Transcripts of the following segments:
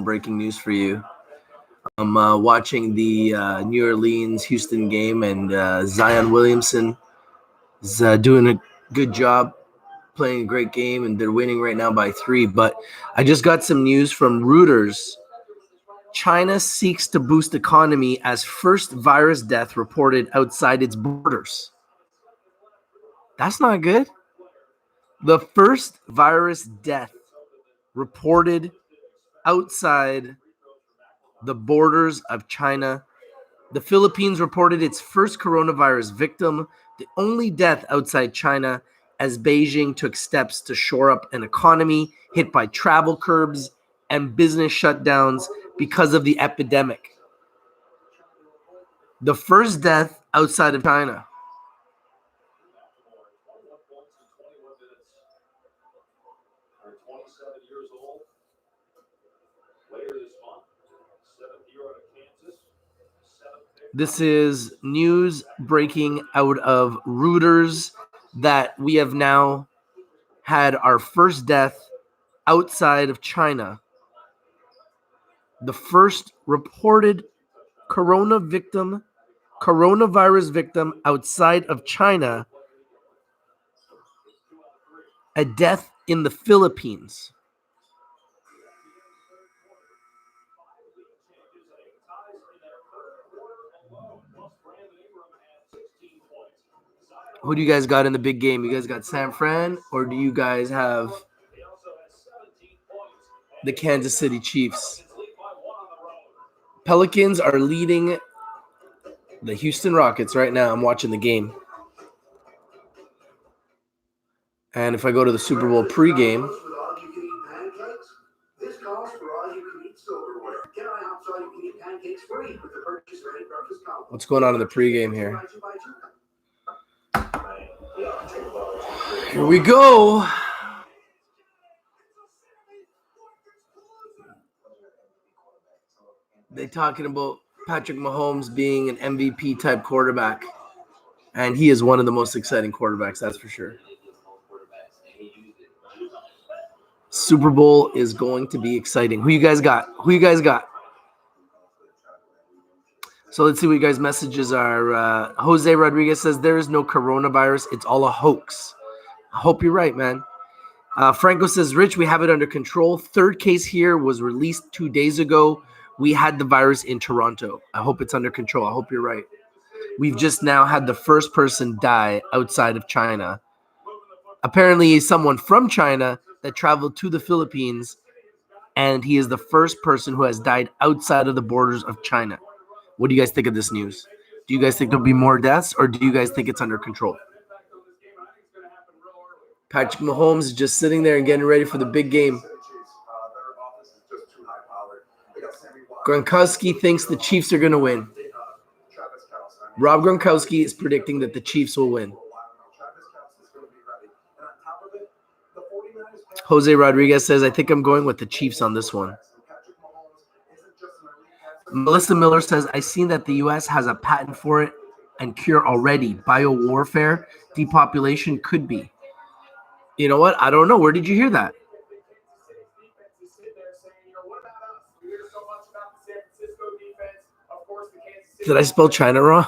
breaking news for you. I'm watching the New Orleans-Houston game, and Zion Williamson is doing a good job, playing a great game, and they're winning right now by 3. But I just got some news from Reuters. China seeks to boost economy as first virus death reported outside its borders. That's not good. The first virus death reported outside the borders of China. The Philippines reported its first coronavirus victim, the only death outside China, as Beijing took steps to shore up an economy hit by travel curbs and business shutdowns because of the epidemic. The first death outside of China. This is news breaking out of Reuters that we have now had our first death outside of China. The first reported coronavirus victim outside of China, a death in the Philippines. Who do you guys got in the big game? You guys got San Fran, or do you guys have the Kansas City Chiefs? Pelicans are leading the Houston Rockets right now. I'm watching the game. And if I go to the Super Bowl pregame, what's going on in the pregame here? Here we go. They're talking about Patrick Mahomes being an MVP type quarterback. And he is one of the most exciting quarterbacks, that's for sure. Super Bowl is going to be exciting. Who you guys got? So let's see what you guys' messages are. Jose Rodriguez says there is no coronavirus. It's all a hoax. I hope you're right, man. Franco says, Rich, we have it under control. Third case here was released 2 days ago. We had the virus in Toronto. I hope it's under control. I hope you're right. We've just now had the first person die outside of China. Apparently, someone from China that traveled to the Philippines, and he is the first person who has died outside of the borders of China. What do you guys think of this news? Do you guys think there'll be more deaths, or do you guys think it's under control? Patrick Mahomes is just sitting there and getting ready for the big game. Gronkowski thinks the Chiefs are going to win. Rob Gronkowski is predicting that the Chiefs will win. Jose Rodriguez says, I think I'm going with the Chiefs on this one. Melissa Miller says, I've seen that the U.S. has a patent for it and cure already. Biowarfare, depopulation could be. You know what? I don't know. Where did you hear that? Did I spell China wrong?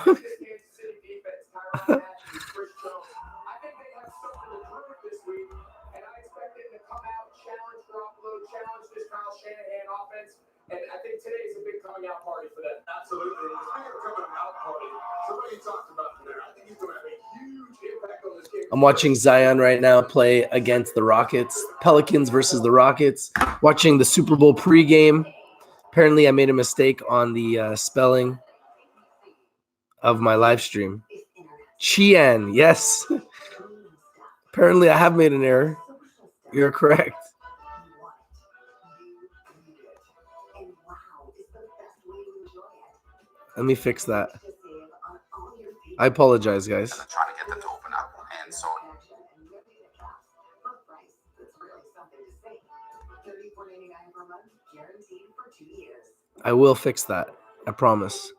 And I think today is a big coming out party for them. Absolutely. Speaking of coming out party, somebody talked about there. I think he's going to have a huge impact on this game. I'm watching Zion right now play against the Rockets. Pelicans versus the Rockets. Watching the Super Bowl pregame. Apparently, I made a mistake on the spelling of my live stream. Chian, yes. Apparently, I have made an error. You're correct. Let me fix that. I apologize, guys. Trying to get them to open up, and so I will fix that. I promise.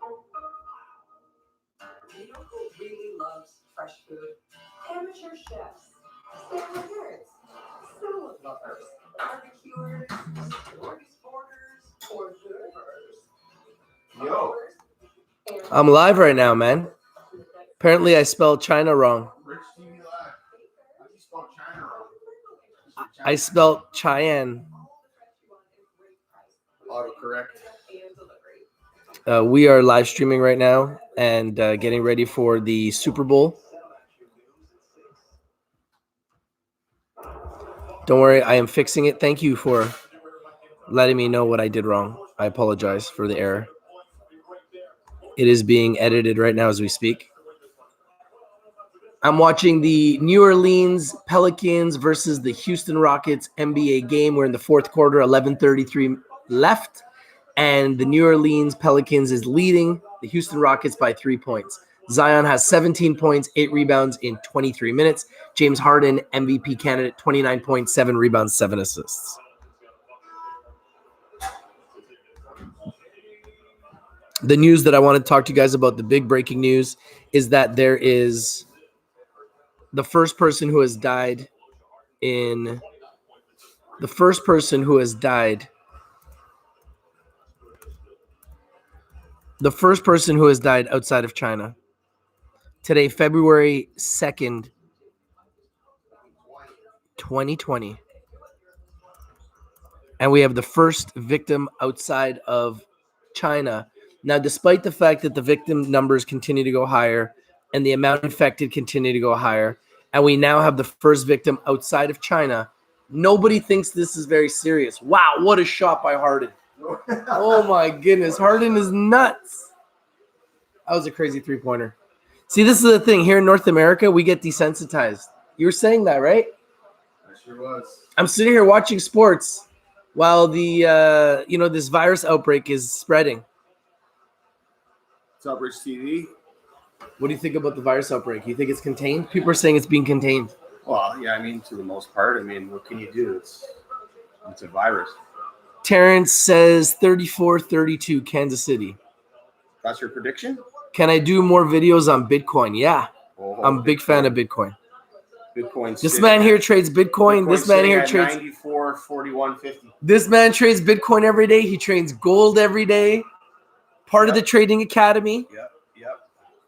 Really loves fresh food. Amateur chefs, salad nerds, salad lovers, barbecuers, smorgasborders, Yo, I'm live right now, man. Apparently, I spelled China wrong. Rich TV Live. How do you spell China wrong? I spelled Cheyenne. Autocorrect. We are live streaming right now and getting ready for the Super Bowl. Don't worry, I am fixing it. Thank you for letting me know what I did wrong. I apologize for the error. It is being edited right now as we speak. I'm watching the New Orleans Pelicans versus the Houston Rockets NBA game. We're in the fourth quarter, 11:33 left, and the New Orleans Pelicans is leading the Houston Rockets by 3 points. Zion has 17 points, 8 rebounds in 23 minutes. James Harden, MVP candidate, 29 points, 7 rebounds, 7 assists. The news that I want to talk to you guys about, the big breaking news, is that there is the first person who has died in the first person who has died outside of China. Today, February 2nd, 2020. And we have the first victim outside of China. Now, despite the fact that the victim numbers continue to go higher and the amount infected continue to go higher, and we now have the first victim outside of China, nobody thinks this is very serious. Wow, what a shot by Harden. Oh my goodness, Harden is nuts. That was a crazy three-pointer. See, this is the thing. Here in North America, we get desensitized. You were saying that, right? I sure was. I'm sitting here watching sports while the this virus outbreak is spreading. What's up, Rich TV? What do you think about the virus outbreak? You think it's contained? People are saying it's being contained. Well, yeah, I mean, to the most part. I mean, what can you do? It's a virus. Terrence says 34-32 Kansas City. That's your prediction? Can I do more videos on Bitcoin? Yeah. I'm a big fan of Bitcoin. Bitcoin. This man here trades Bitcoin. This man here trades 94, 41, 50. This man trades Bitcoin every day. He trades gold every day. Part of the trading academy. Yep.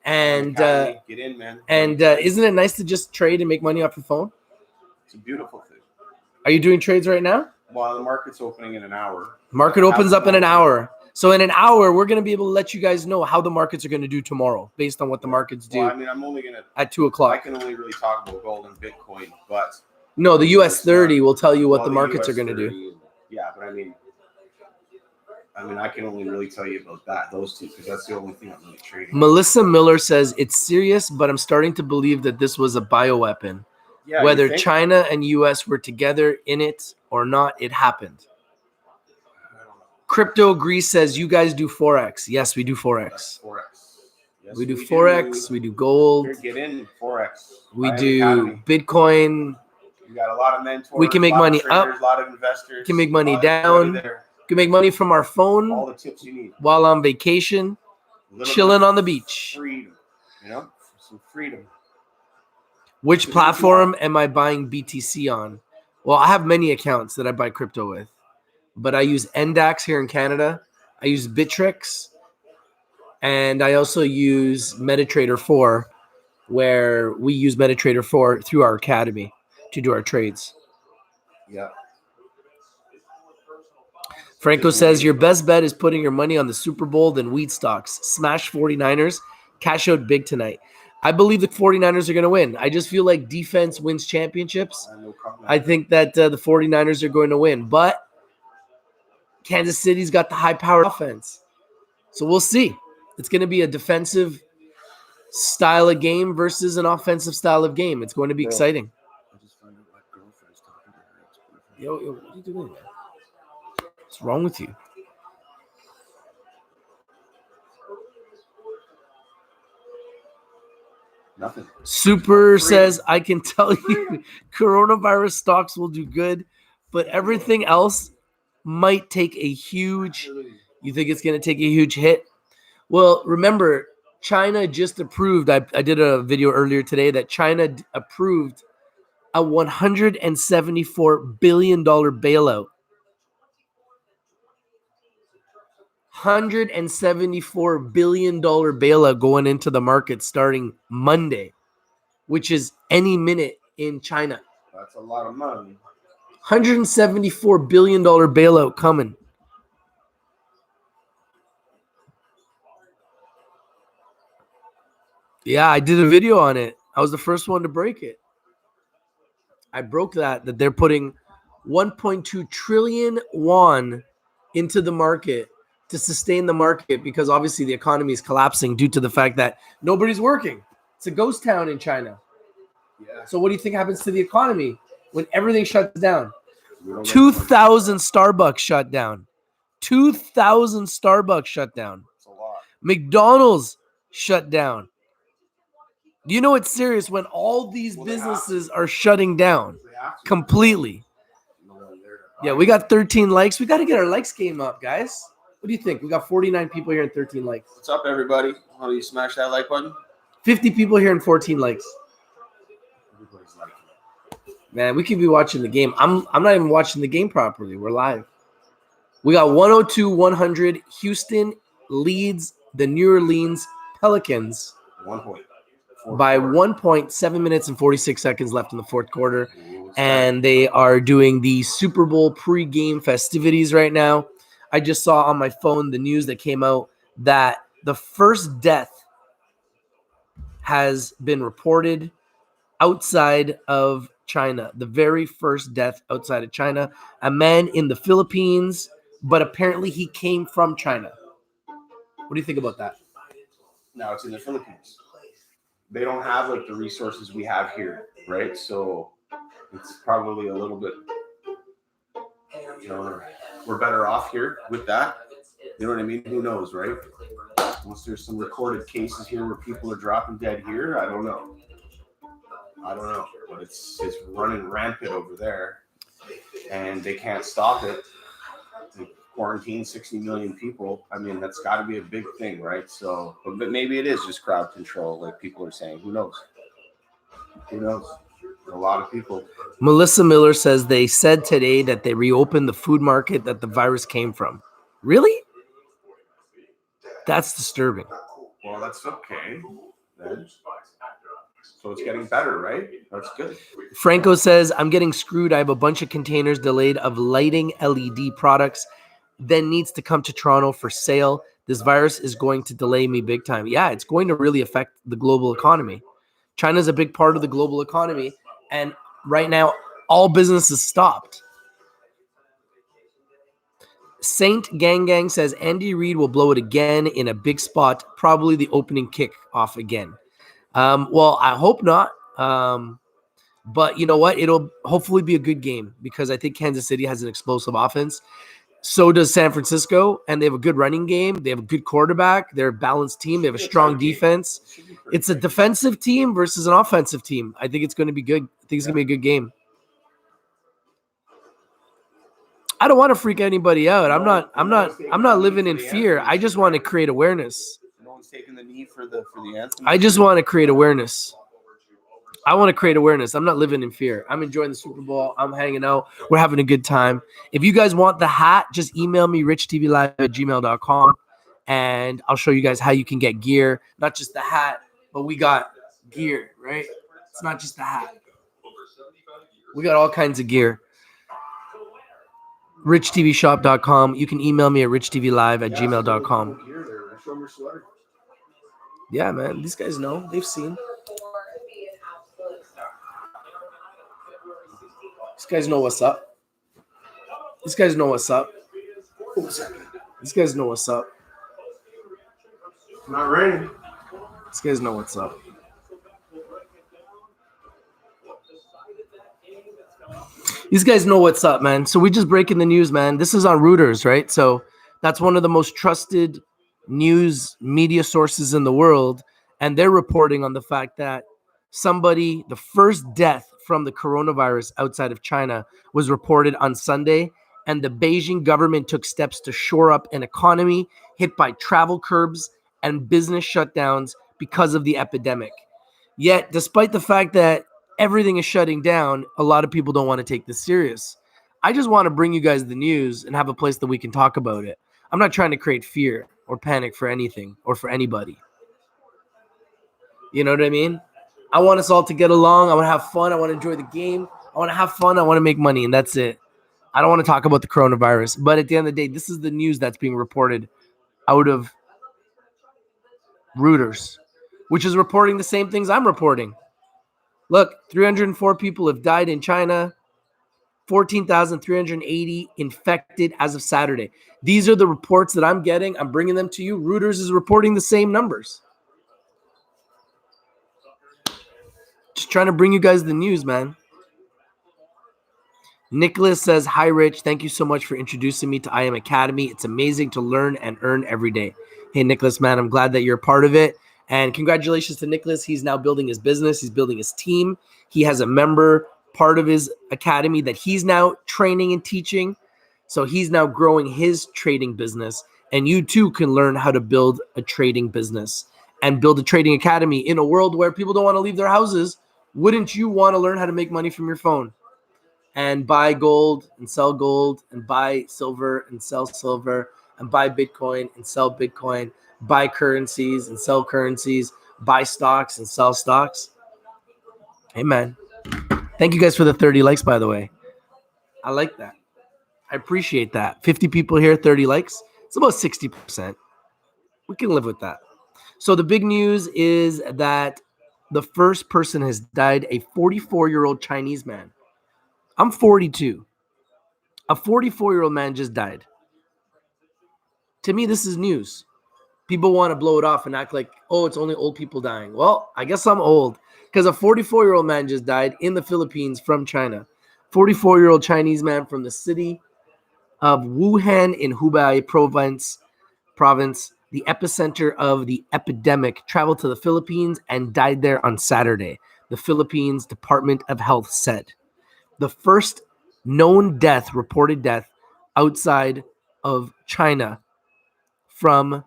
And get in, man. And isn't it nice to just trade and make money off your phone? It's a beautiful thing. Are you doing trades right now? Well, the market's opening in an hour. Market opens up in an hour. So in an hour, we're going to be able to let you guys know how the markets are going to do tomorrow based on what the markets do. Well, I mean, I'm only going to at 2 o'clock. I can only really talk about gold and Bitcoin, but no, the US 30 will tell you what the markets are going to do. Yeah, but I mean, I can only really tell you about those two, because that's the only thing I'm really trading. Melissa Miller says it's serious, but I'm starting to believe that this was a bioweapon. Yeah, whether China and US were together in it or not, it happened. Crypto Greece says you guys do Forex. Yes, we do Forex. Yes, we do Forex. We do gold. Here, get in Forex. We do Bitcoin. You got a lot of mentors. We can make money traders, up. A lot of investors. We can make money down. We can make money from our phone. All the tips you need while on vacation, chilling on the beach. Freedom, some freedom. Which platform am I buying BTC on? Well, I have many accounts that I buy crypto with, but I use NDAX here in Canada. I use Bittrex, and I also use MetaTrader 4, where we use MetaTrader 4 through our academy to do our trades. Yeah. Franco says your best bet is putting your money on the Super Bowl than wheat stocks. Smash 49ers. Cash out big tonight. I believe the 49ers are going to win. I just feel like defense wins championships. I think that the 49ers are going to win. But Kansas City's got the high-powered offense. So we'll see. It's going to be a defensive style of game versus an offensive style of game. It's going to be exciting. I just find out my girlfriend's talking to her ex-boyfriend. Yo, what are you doing, man? What's wrong with you? Nothing. Super says, I can tell you coronavirus stocks will do good, but everything else might take a huge, you think it's going to take a huge hit? Well, remember, China just approved, I did a video earlier today that China approved a $174 billion bailout. $174 billion bailout going into the market starting Monday, which is any minute in China. That's a lot of money. $174 billion bailout coming. Yeah, I did a video on it. I was the first one to break it. I broke that they're putting 1.2 trillion won into the market to sustain the market because obviously the economy is collapsing due to the fact that nobody's working. It's a ghost town in China. Yeah. So what do you think happens to the economy when everything shuts down? 2,000 Starbucks shut down. 2,000 Starbucks shut down. It's a lot. McDonald's shut down. You know it's serious when all these businesses are shutting down completely. Yeah, we got 13 likes. We got to get our likes game up, guys. What do you think? We got 49 people here and 13 likes. What's up, everybody? How do you smash that like button? 50 people here and 14 likes. Everybody's liking it. Man, we could be watching the game. I'm not even watching the game properly. We're live. We got 102-100. Houston leads the New Orleans Pelicans 1 point. by 1 point, 7 minutes and 46 seconds left in the fourth quarter. And they are doing the Super Bowl pregame festivities right now. I just saw on my phone the news that came out that the first death has been reported outside of China. The very first death outside of China. A man in the Philippines, but apparently he came from China. What do you think about that? Now it's in the Philippines. They don't have like the resources we have here, right? So it's probably a little bit, we're better off here with that. You know what I mean? Who knows, right? Once there's some recorded cases here where people are dropping dead here, I don't know. But it's running rampant over there, and they can't stop it. They quarantine 60 million people. I mean, that's got to be a big thing, right? So, but maybe it is just crowd control, like people are saying. Who knows? A lot of people. Melissa Miller says they said today that they reopened the food market that the virus came from. Really? That's disturbing. Well, that's okay. Then. So it's getting better, right? That's good. Franco says, I'm getting screwed. I have a bunch of containers delayed of lighting LED products. Then needs to come to Toronto for sale. This virus is going to delay me big time. Yeah, it's going to really affect the global economy. China's a big part of the global economy. And right now, all businesses stopped. Saint Gang Gang says Andy Reid will blow it again in a big spot, probably the opening kick off again. Well, I hope not. But you know what? It'll hopefully be a good game because I think Kansas City has an explosive offense. So does San Francisco, and they have a good running game. They have a good quarterback. They're a balanced team. They have a strong defense. It's a defensive team versus an offensive team. I think it's going to be good. I think it's going to be a good game. I don't want to freak anybody out. I'm not living in fear. I just want to create awareness. No one's taking the knee for the anthem. I just want to create awareness. I want to create awareness. I'm not living in fear. I'm enjoying the Super Bowl. I'm hanging out. We're having a good time. If you guys want the hat, just email me richtvlive@gmail.com and I'll show you guys how you can get gear. Not just the hat, but we got gear, right? It's not just the hat. We got all kinds of gear. richtvshop.com. You can email me at richtvlive@gmail.com. Yeah, man. These guys know. They've seen. These guys know what's up. These guys know what's up. These guys know what's up. It's not raining. These guys know what's up. These guys know what's up, man. So we just breaking the news, man. This is on Reuters, right? So that's one of the most trusted news media sources in the world. And they're reporting on the fact that the first death from the coronavirus outside of China was reported on Sunday. And the Beijing government took steps to shore up an economy hit by travel curbs and business shutdowns because of the epidemic. Yet, despite the fact that everything is shutting down, a lot of people don't want to take this serious. I just want to bring you guys the news and have a place that we can talk about it. I'm not trying to create fear or panic for anything or for anybody. You know what I mean? I want us all to get along. I want to have fun. I want to enjoy the game. I want to have fun. I want to make money, and that's it. I don't want to talk about the coronavirus. But at the end of the day, this is the news that's being reported out of Reuters, which is reporting the same things I'm reporting. Look, 304 people have died in China, 14,380 infected as of Saturday. These are the reports that I'm getting. I'm bringing them to you. Reuters is reporting the same numbers. Just trying to bring you guys the news, man. Nicholas says, hi, Rich. Thank you so much for introducing me to I Am Academy. It's amazing to learn and earn every day. Hey, Nicholas, man, I'm glad that you're a part of it. And congratulations to Nicholas. He's now building his business. He's building his team. He has a member part of his academy that he's now training and teaching. So he's now growing his trading business. And you too can learn how to build a trading business and build a trading academy in a world where people don't want to leave their houses. Wouldn't you want to learn how to make money from your phone and buy gold and sell gold and buy silver and sell silver and buy Bitcoin and sell Bitcoin, buy currencies and sell currencies, buy stocks and sell stocks? Hey, man. Thank you guys for the 30 likes, by the way. I like that. I appreciate that. 50 people here, 30 likes. It's about 60%. We can live with that. So the big news is that the first person has died, a 44-year-old Chinese man. I'm 42. A 44-year-old man just died. To me, this is news. People want to blow it off and act like, oh, it's only old people dying. Well, I guess I'm old because a 44-year-old man just died in the Philippines from China. 44-year-old Chinese man from the city of Wuhan in Hubei province, the epicenter of the epidemic, traveled to the Philippines and died there on Saturday, the Philippines Department of Health said. The first known death, reported death, outside of China from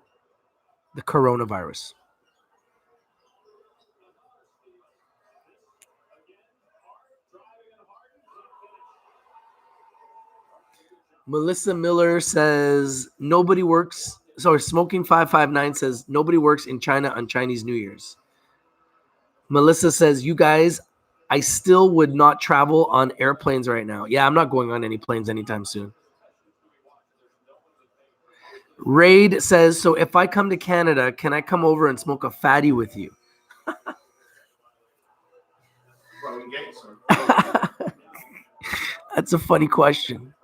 the coronavirus. Melissa Miller says nobody works. Sorry, Smoking 559 says nobody works in China on Chinese New Year's. Melissa says, you guys, I still would not travel on airplanes right now. Yeah, I'm not going on any planes anytime soon. Raid says, so if I come to Canada, can I come over and smoke a fatty with you? That's a funny question.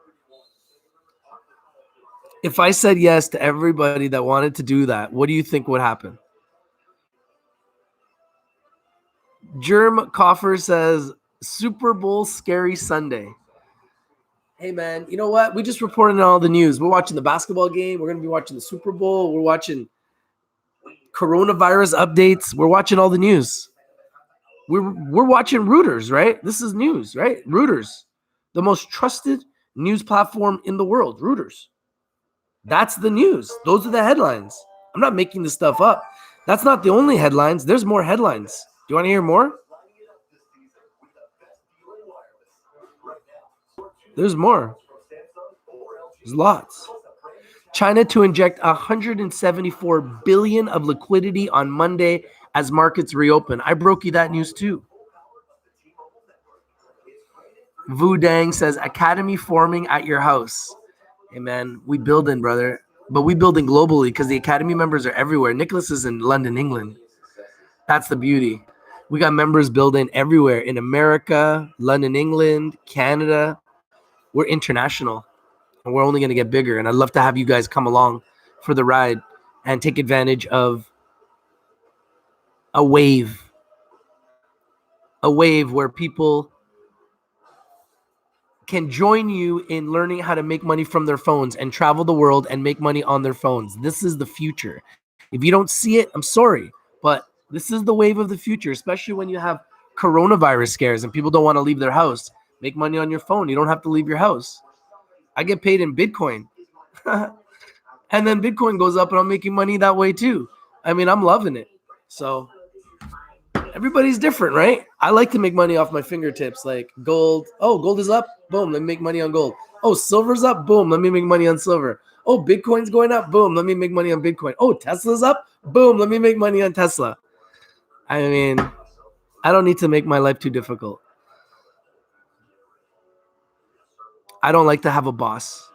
If I said yes to everybody that wanted to do that, what do you think would happen? Germ Coffer says, Super Bowl scary Sunday. Hey, man, you know what? We just reported on all the news. We're watching the basketball game. We're going to be watching the Super Bowl. We're watching coronavirus updates. We're watching all the news. We're watching Reuters, right? This is news, right? Reuters, the most trusted news platform in the world. Reuters. That's the news. Those are the headlines. I'm not making this stuff up. That's not the only headlines. There's more headlines. Do you want to hear more? There's more. There's lots. China to inject 174 billion of liquidity on Monday as markets reopen. I broke you that news too. Vu Dang says, Academy forming at your house. Hey, man, we building, brother. But we building globally because the Academy members are everywhere. Nicholas is in London, England. That's the beauty. We got members building everywhere in America, London, England, Canada. We're international, and we're only going to get bigger. And I'd love to have you guys come along for the ride and take advantage of a wave where people can join you in learning how to make money from their phones and travel the world and make money on their phones. This is the future. If you don't see it, I'm sorry, but this is the wave of the future, especially when you have coronavirus scares and people don't want to leave their house. Make money on your phone. You don't have to leave your house. I get paid in Bitcoin. And then Bitcoin goes up and I'm making money that way too. I mean, I'm loving it. So everybody's different, right? I like to make money off my fingertips, like gold. Oh, gold is up. Boom, let me make money on gold. Oh, silver's up. Boom, let me make money on silver. Oh, Bitcoin's going up. Boom, let me make money on Bitcoin. Oh, Tesla's up. Boom, let me make money on Tesla. I mean, I don't need to make my life too difficult. I don't like to have a boss.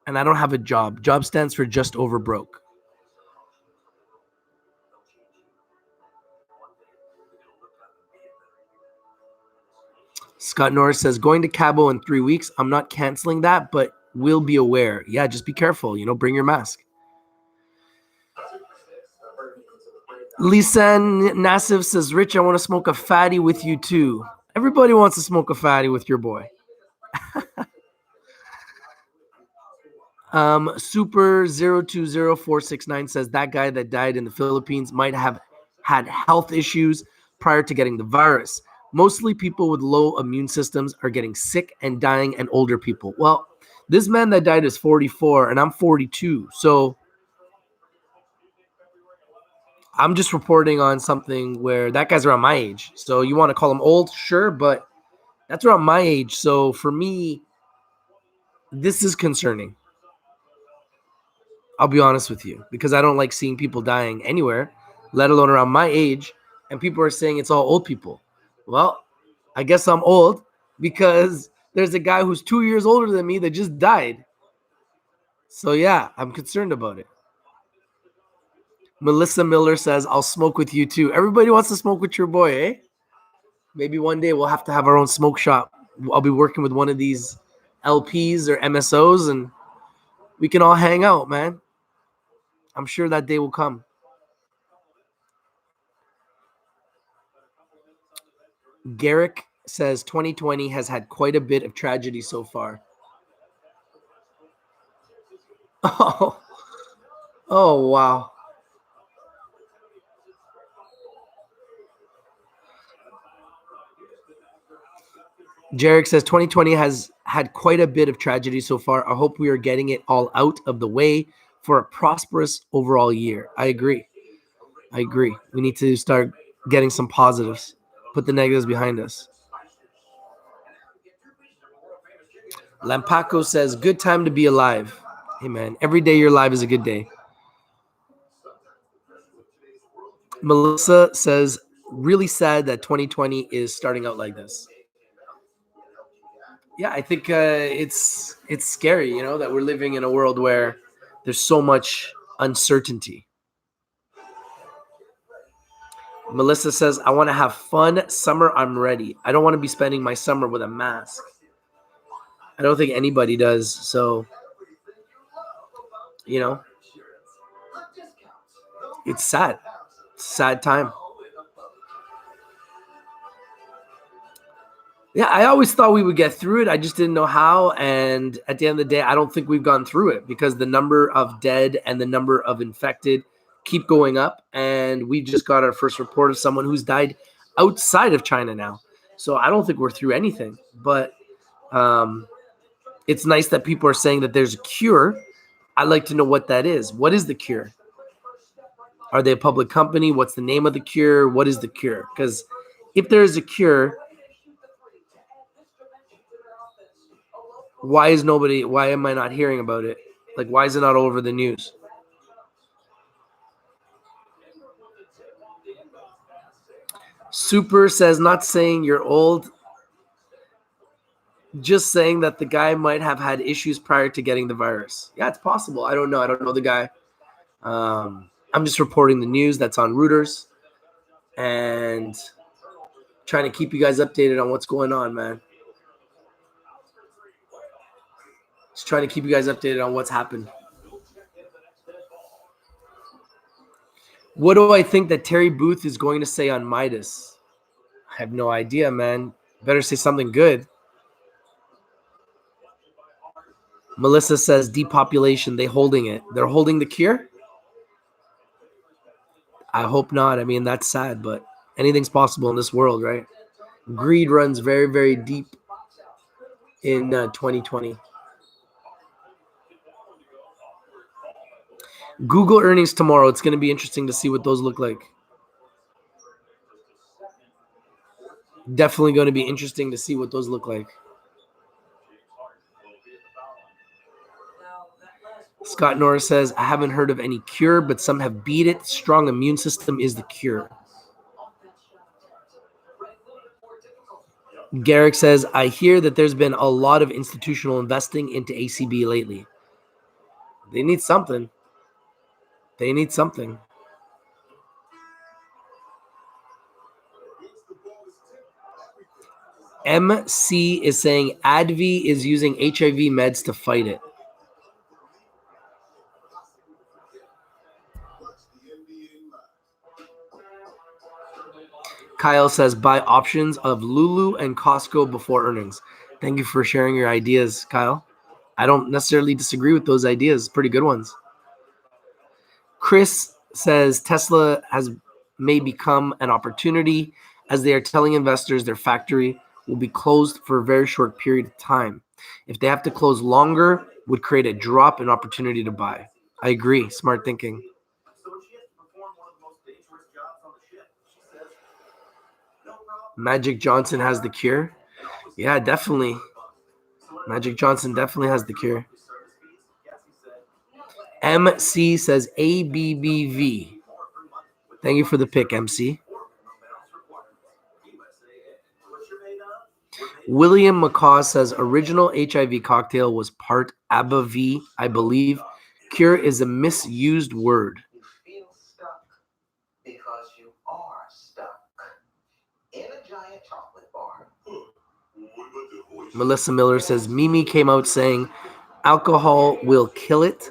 And I don't have a job. Job stands for just over broke. Scott Norris says, going to Cabo in 3 weeks. I'm not canceling that, but we'll be aware. Yeah, just be careful. Bring your mask. Lisan Nassif says, Rich, I want to smoke a fatty with you too. Everybody wants to smoke a fatty with your boy. Super 020469 says that guy that died in the Philippines might have had health issues prior to getting the virus. Mostly people with low immune systems are getting sick and dying, and older people. Well, this man that died is 44 and I'm 42. So I'm just reporting on something where that guy's around my age. So you want to call him old? Sure, but that's around my age. So for me, this is concerning. I'll be honest with you, because I don't like seeing people dying anywhere, let alone around my age. And people are saying it's all old people. Well, I guess I'm old because there's a guy who's 2 years older than me that just died. So yeah, I'm concerned about it. Melissa Miller says, I'll smoke with you too. Everybody wants to smoke with your boy, eh? Maybe one day we'll have to have our own smoke shop. I'll be working with one of these LPs or MSOs and we can all hang out, man. I'm sure that day will come. Garrick says 2020 has had quite a bit of tragedy so far. Oh wow. Jarek says 2020 has had quite a bit of tragedy so far. I hope we are getting it all out of the way for a prosperous overall year. I agree. We need to start getting some positives, put the negatives behind us. Lampaco says, good time to be alive. Hey, man, every day you're alive is a good day. Melissa says, really sad that 2020 is starting out like this. Yeah, I think it's scary, that we're living in a world where there's so much uncertainty. Melissa says, I want to have fun. Summer, I'm ready. I don't want to be spending my summer with a mask. I don't think anybody does. So, it's sad. It's a sad time. Yeah, I always thought we would get through it. I just didn't know how. And at the end of the day, I don't think we've gone through it because the number of dead and the number of infected keep going up. And we just got our first report of someone who's died outside of China now. So I don't think we're through anything. But it's nice that people are saying that there's a cure. I'd like to know what that is. What is the cure? Are they a public company? What's the name of the cure? What is the cure? Because if there is a cure, why am I not hearing about it? Like, why is it not all over the news? Super says, not saying you're old, just saying that the guy might have had issues prior to getting the virus. Yeah, it's possible. I don't know. I don't know the guy. I'm just reporting the news that's on Reuters and trying to keep you guys updated on what's going on, man. Just trying to keep you guys updated on what's happened. What do I think that Terry Booth is going to say on Midas? I have no idea, man. Better say something good. Melissa says depopulation. They're holding the cure? I hope not. I mean, that's sad, but anything's possible in this world, right? Greed runs very, very deep in 2020. Google earnings tomorrow. It's going to be interesting to see what those look like. Definitely going to be interesting to see what those look like. Scott Norris says, I haven't heard of any cure, but some have beat it. Strong immune system is the cure. Garrick says, I hear that there's been a lot of institutional investing into ACB lately. They need something. MC is saying ADV is using HIV meds to fight it. Kyle says, buy options of Lulu and Costco before earnings. Thank you for sharing your ideas, Kyle. I don't necessarily disagree with those ideas. Pretty good ones. Chris says Tesla may become an opportunity as they are telling investors their factory will be closed for a very short period of time. If they have to close longer, would create a drop in opportunity to buy. I agree. Smart thinking. Magic Johnson has the cure. Yeah, definitely. Magic Johnson definitely has the cure. MC says ABBV. Thank you for the pick, MC. William McCaw says original HIV cocktail was part ABBV, I believe. Cure is a misused word. You feel stuck because you are stuck in a giant chocolate bar. Melissa Miller says Mimi came out saying alcohol will kill it.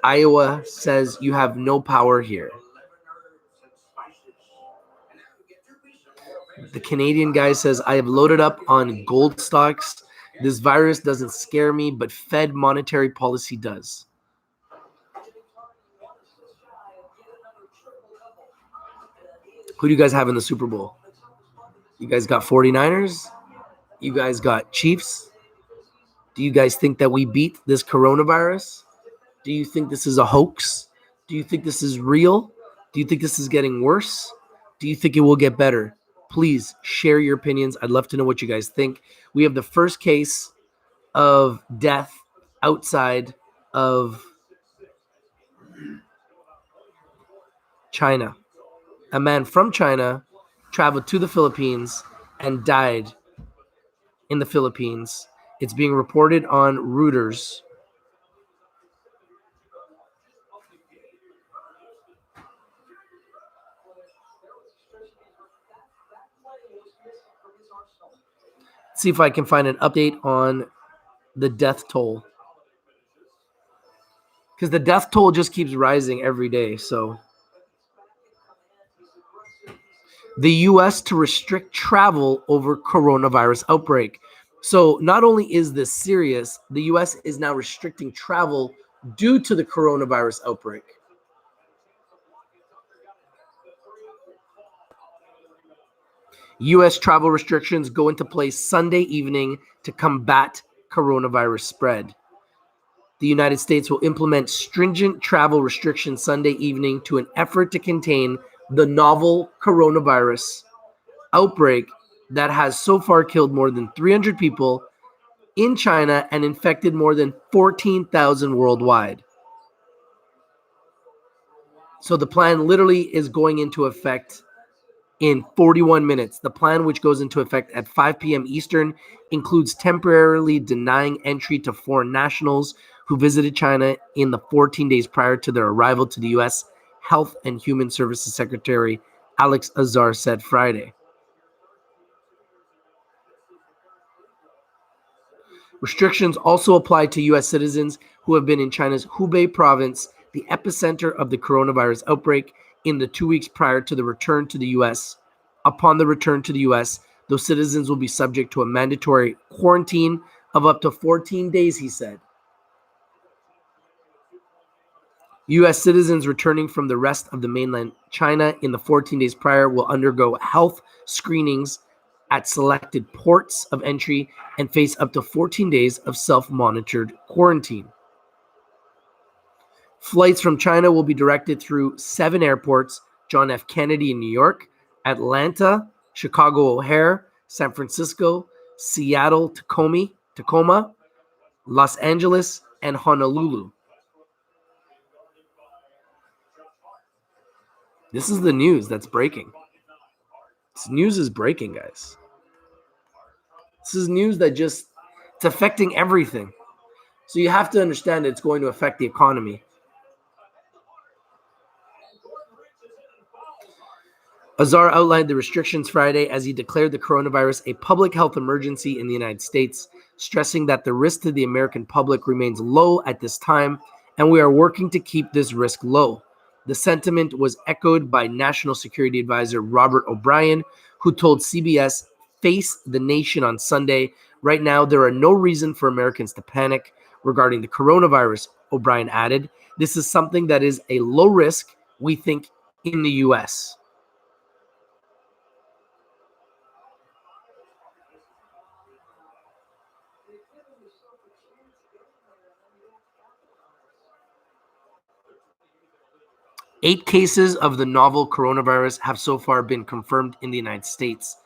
Iowa says you have no power here. The Canadian guy says I have loaded up on gold stocks. This virus doesn't scare me, but Fed monetary policy does. Who do you guys have in the Super Bowl? You guys got 49ers? You guys got Chiefs? Do you guys think that we beat this coronavirus? Do you think this is a hoax? Do you think this is real? Do you think this is getting worse? Do you think it will get better? Please share your opinions. I'd love to know what you guys think. We have the first case of death outside of China. A man from China traveled to the Philippines and died in the Philippines. It's being reported on Reuters. See if I can find an update on the death toll. Because the death toll just keeps rising every day. So the U.S. to restrict travel over coronavirus outbreak. So not only is this serious, the U.S. is now restricting travel due to the coronavirus outbreak. U.S. travel restrictions go into place Sunday evening to combat coronavirus spread. The United States will implement stringent travel restrictions Sunday evening to an effort to contain the novel coronavirus outbreak that has so far killed more than 300 people in China and infected more than 14,000 worldwide. So the plan literally is going into effect in 41 minutes. The plan, which goes into effect at 5 p.m. Eastern, includes temporarily denying entry to foreign nationals who visited China in the 14 days prior to their arrival to the U.S., Health and Human Services Secretary Alex Azar said Friday. Restrictions also apply to U.S. citizens who have been in China's Hubei province, the epicenter of the coronavirus outbreak, in the 2 weeks prior to the return to the U.S. Upon the return to the U.S., those citizens will be subject to a mandatory quarantine of up to 14 days, he said. U.S. citizens returning from the rest of the mainland China in the 14 days prior will undergo health screenings at selected ports of entry and face up to 14 days of self-monitored quarantine. Flights from China will be directed through 7 airports: John F. Kennedy in New York, Atlanta, Chicago O'Hare, San Francisco, Seattle Tacoma, Los Angeles, and Honolulu. This is the news that's breaking. This news is breaking, guys. This is news that just, it's affecting everything. So you have to understand that it's going to affect the economy. Azar outlined the restrictions Friday as he declared the coronavirus a public health emergency in the United States, stressing that the risk to the American public remains low at this time, and we are working to keep this risk low. The sentiment was echoed by National Security Advisor Robert O'Brien, who told CBS Face the Nation on Sunday, "Right now, there are no reason for Americans to panic regarding the coronavirus," O'Brien added. "This is something that is a low risk, we think, in the U.S." 8 cases of the novel coronavirus have so far been confirmed in the United States,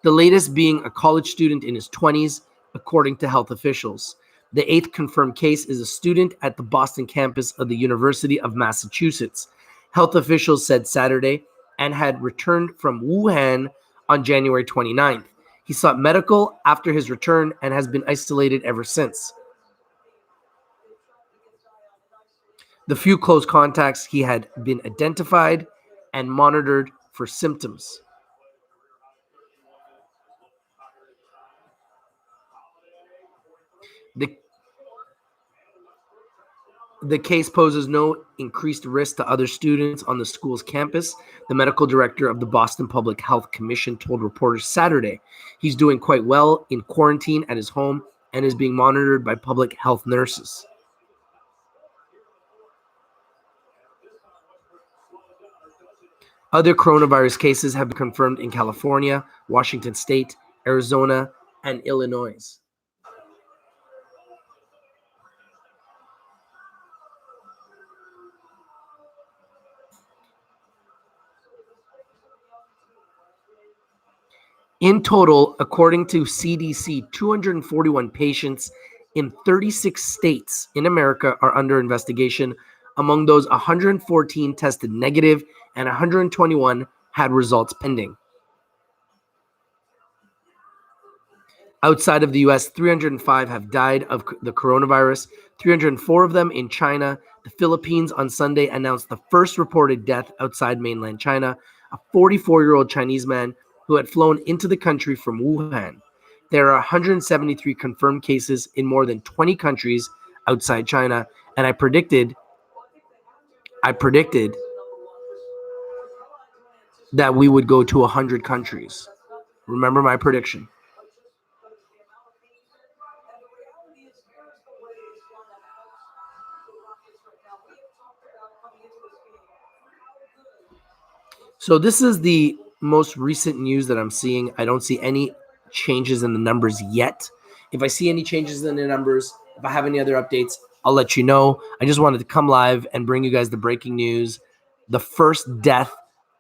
the latest being a college student in his 20s, according to health officials. The 8th confirmed case is a student at the Boston campus of the University of Massachusetts, health officials said Saturday, and had returned from Wuhan on January 29th. He sought medical after his return and has been isolated ever since. The few close contacts, he had been identified and monitored for symptoms. The case poses no increased risk to other students on the school's campus, the medical director of the Boston Public Health Commission told reporters Saturday. He's doing quite well in quarantine at his home and is being monitored by public health nurses. Other coronavirus cases have been confirmed in California, Washington State, Arizona, and Illinois. In total, according to CDC, 241 patients in 36 states in America are under investigation. Among those, 114 tested negative and 121 had results pending. Outside of the US, 305 have died of the coronavirus, 304 of them in China. The Philippines on Sunday announced the first reported death outside mainland China, a 44-year-old Chinese man who had flown into the country from Wuhan. There are 173 confirmed cases in more than 20 countries outside China, and I predicted that we would go to 100 countries. Remember my prediction. So this is the most recent news that I'm seeing. I don't see any changes in the numbers yet. If I see any changes in the numbers, if I have any other updates, I'll let you know. I just wanted to come live and bring you guys the breaking news. The first death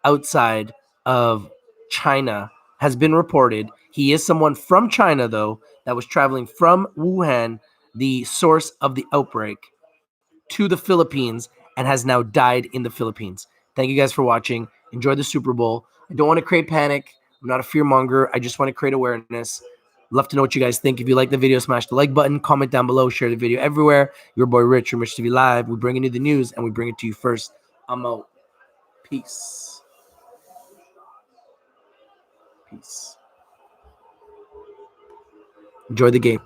outside of China has been reported. He is someone from China, though, that was traveling from Wuhan, the source of the outbreak, to the Philippines and has now died in the Philippines. Thank you guys for watching. Enjoy the Super Bowl. I don't want to create panic. I'm not a fear monger. I just want to create awareness. Love to know what you guys think. If you like the video, smash the like button, comment down below, share the video everywhere. Your boy Rich from Rich TV Live. We bring you the news and we bring it to you first. I'm out. Peace. Peace. Enjoy the game.